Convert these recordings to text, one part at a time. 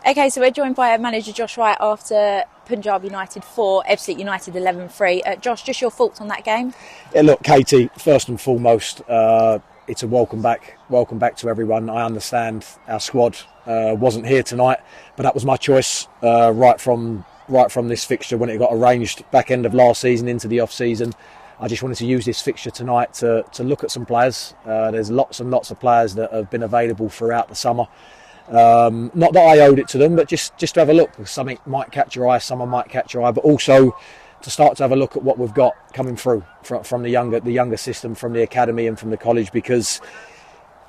Okay, so we're joined by manager Josh Wright after Punjab United 4, Ebbsfleet United 11-3. Josh, just your thoughts on that game? Yeah, look, Katie, first and foremost, it's a welcome back to everyone. I understand our squad wasn't here tonight, but that was my choice right from this fixture when it got arranged back end of last season into the off season. I just wanted to use this fixture tonight to look at some players. There's lots and lots of players that have been available throughout the summer. Not that I owed it to them, but just to have a look. Something might catch your eye, someone might catch your eye, but also to start to have a look at what we've got coming through from the younger system, from the academy and from the college, because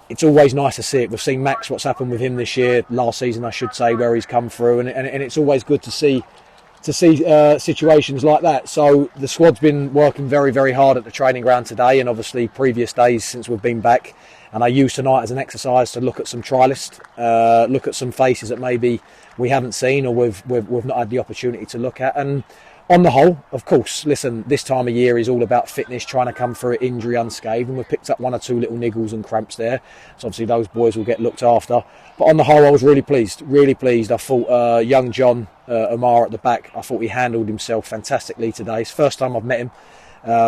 it's always nice to see it. We've seen Max, what's happened with him this year, last season I should say, where he's come through, and it's always good to see situations like that. So the squad's been working very, very hard at the training ground today, and obviously previous days since we've been back. And I used tonight as an exercise to look at some trialists, look at some faces that maybe we haven't seen or we've not had the opportunity to look at. And on the whole, of course, listen, this time of year is all about fitness, trying to come through injury unscathed, and we've picked up one or two little niggles and cramps there. So obviously those boys will get looked after. But on the whole, I was really pleased. I thought young John Omar at the back, I thought he handled himself fantastically today. It's the first time I've met him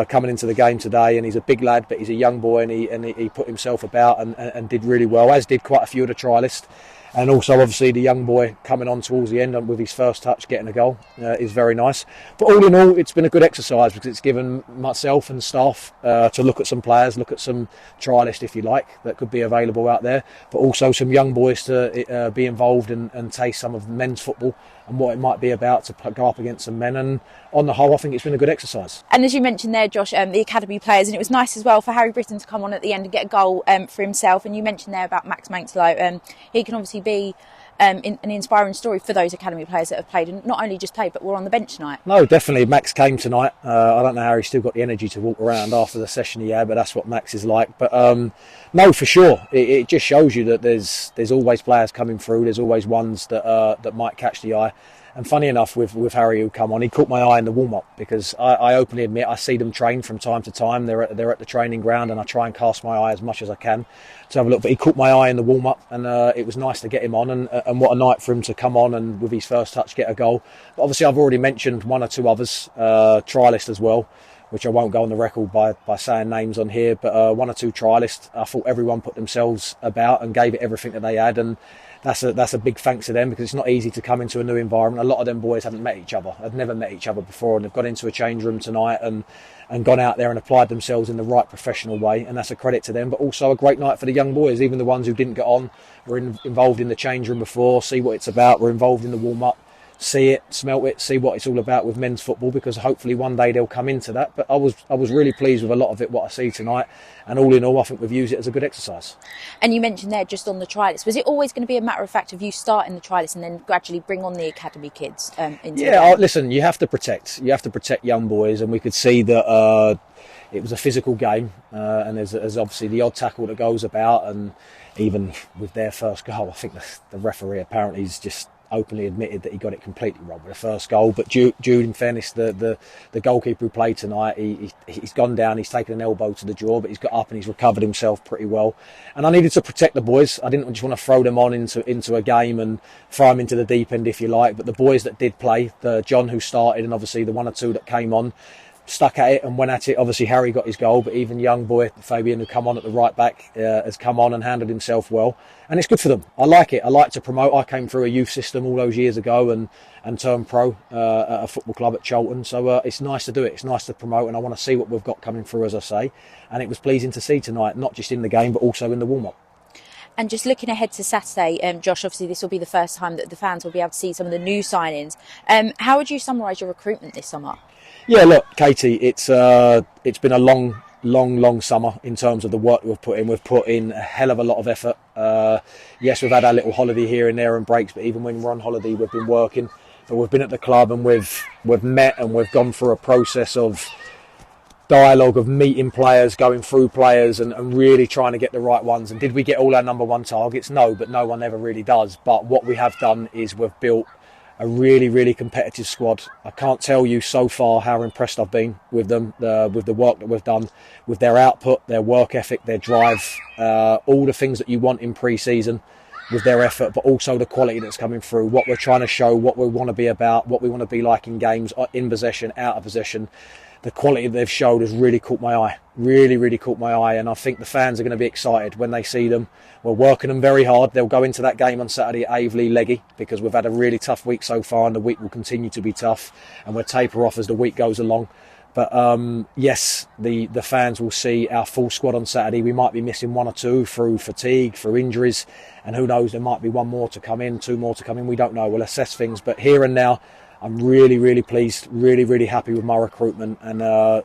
coming into the game today, and he's a big lad, but he's a young boy, and he put himself about and did really well, as did quite a few of the trialists. And also, obviously, the young boy coming on towards the end with his first touch, getting a goal, is very nice. But all in all, it's been a good exercise because it's given myself and staff to look at some players, look at some trialists, if you like, that could be available out there. But also some young boys to be involved and taste some of men's football and what it might be about to go up against some men. And on the whole, I think it's been a good exercise. And as you mentioned there, Josh, the academy players, and it was nice as well for Harry Britton to come on at the end and get a goal for himself. And you mentioned there about Max Mankslow. He can obviously be an inspiring story for those academy players that have played, and not only just played but were on the bench tonight. No, definitely. Max came tonight. I don't know how he's still got the energy to walk around after the session he had, but that's what Max is like. But no, for sure, it just shows you that there's always players coming through. There's always ones that might catch the eye. And funny enough, with Harry who come on, he caught my eye in the warm-up, because I openly admit I see them train from time to time. They're at the training ground, and I try and cast my eye as much as I can to have a look. But he caught my eye in the warm-up, and it was nice to get him on. And what a night for him to come on and with his first touch get a goal. But obviously, I've already mentioned one or two others, trialists as well, which I won't go on the record by saying names on here. But one or two trialists, I thought everyone put themselves about and gave it everything that they had, and that's a big thanks to them, because it's not easy to come into a new environment. A lot of them boys haven't met each other. They've never met each other before, and they've got into a change room tonight and gone out there and applied themselves in the right professional way, and that's a credit to them. But also a great night for the young boys, even the ones who didn't get on, were involved in the change room before, see what it's about, were involved in the warm-up, see it, smelt it, see what it's all about with men's football, because hopefully one day they'll come into that. But I was really pleased with a lot of it, what I see tonight, and all in all, I think we've used it as a good exercise. And you mentioned there just on the trialists, was it always going to be a matter of fact of you starting the trialists and then gradually bring on the academy kids into the game? Listen, you have to protect young boys, and we could see that it was a physical game, and there's obviously the odd tackle that goes about, and even with their first goal, I think the referee apparently is just openly admitted that he got it completely wrong with the first goal. But Jude, in fairness, the goalkeeper who played tonight, he's gone down, he's taken an elbow to the jaw, but he's got up and he's recovered himself pretty well. And I needed to protect the boys. I didn't just want to throw them on into a game and throw them into the deep end, if you like. But the boys that did play, the John who started, and obviously the one or two that came on, stuck at it and went at it. Obviously Harry got his goal, but even young boy Fabian, who come on at the right back, has come on and handled himself well, and it's good for them. I like it. I like to promote. I came through a youth system all those years ago and turned pro at a football club at Cholton, so it's nice to do it. It's nice to promote, and I want to see what we've got coming through, as I say, and it was pleasing to see tonight, not just in the game but also in the warm-up. And just looking ahead to Saturday, Josh, obviously this will be the first time that the fans will be able to see some of the new signings. How would you summarise your recruitment this summer? Yeah, look, Katie, it's been a long summer in terms of the work we've put in. We've put in a hell of a lot of effort. Yes, we've had our little holiday here and there and breaks, but even when we're on holiday, we've been working. But we've been at the club and we've met and we've gone through a process of dialogue, of meeting players, going through players and really trying to get the right ones. And did we get all our number one targets? No, but no one ever really does. But what we have done is we've built a really competitive squad. I can't tell you so far how impressed I've been with them, with the work that we've done, with their output, their work ethic, their drive, all the things that you want in pre-season. with their effort, but also the quality that's coming through, what we're trying to show, what we want to be about, what we want to be like in games, in possession, out of possession. The quality they've showed has really caught my eye, really caught my eye, and I think the fans are going to be excited when they see them. We're working them very hard. They'll go into that game on Saturday at Ebbsfleet leggy, because we've had a really tough week so far, and the week will continue to be tough, and we'll taper off as the week goes along. But yes, the fans will see our full squad on Saturday. We might be missing one or two through fatigue, through injuries, and who knows, there might be one more to come in, two more to come in. We don't know. We'll assess things. But here and now, I'm really pleased, really happy with my recruitment, and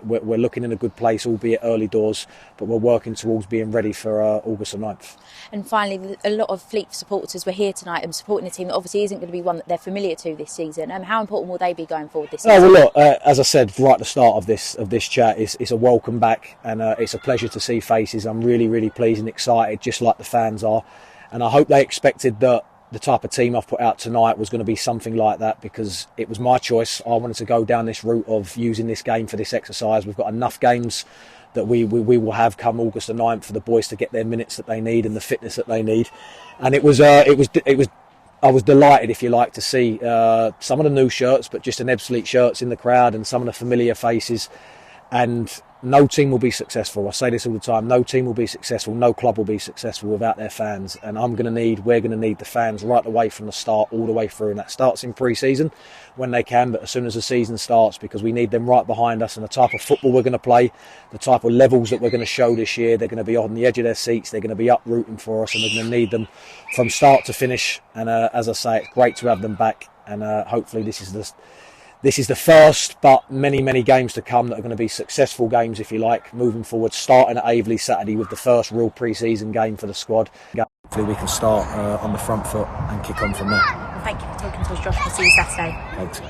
we're looking in a good place, albeit early doors, but we're working towards being ready for August the 9th. And finally, a lot of Fleet supporters were here tonight and supporting a team that obviously isn't going to be one that they're familiar to this season. How important will they be going forward this season? Oh, well, look, as I said right at the start of this chat, it's a welcome back, and it's a pleasure to see faces. I'm really pleased and excited, just like the fans are, and I hope they expected that the type of team I've put out tonight was going to be something like that, because it was my choice. I wanted to go down this route of using this game for this exercise. We've got enough games that we will have come August the 9th for the boys to get their minutes that they need and the fitness that they need. And I was delighted, if you like, to see some of the new shirts, but just an Ebbsfleet shirts in the crowd, and some of the familiar faces. And no team will be successful. I say this all the time. No team will be successful. No club will be successful without their fans. And we're going to need the fans right away from the start, all the way through. And that starts in pre-season when they can, but as soon as the season starts, because we need them right behind us. And the type of football we're going to play, the type of levels that we're going to show this year, they're going to be on the edge of their seats. They're going to be up rooting for us, and we're going to need them from start to finish. And as I say, it's great to have them back. And hopefully this is the first, but many games to come that are going to be successful games, if you like, moving forward, starting at Ebbsfleet Saturday with the first real pre-season game for the squad. Hopefully we can start on the front foot and kick on from there. Well, thank you for talking to us, Josh. We'll see you Saturday. Thanks.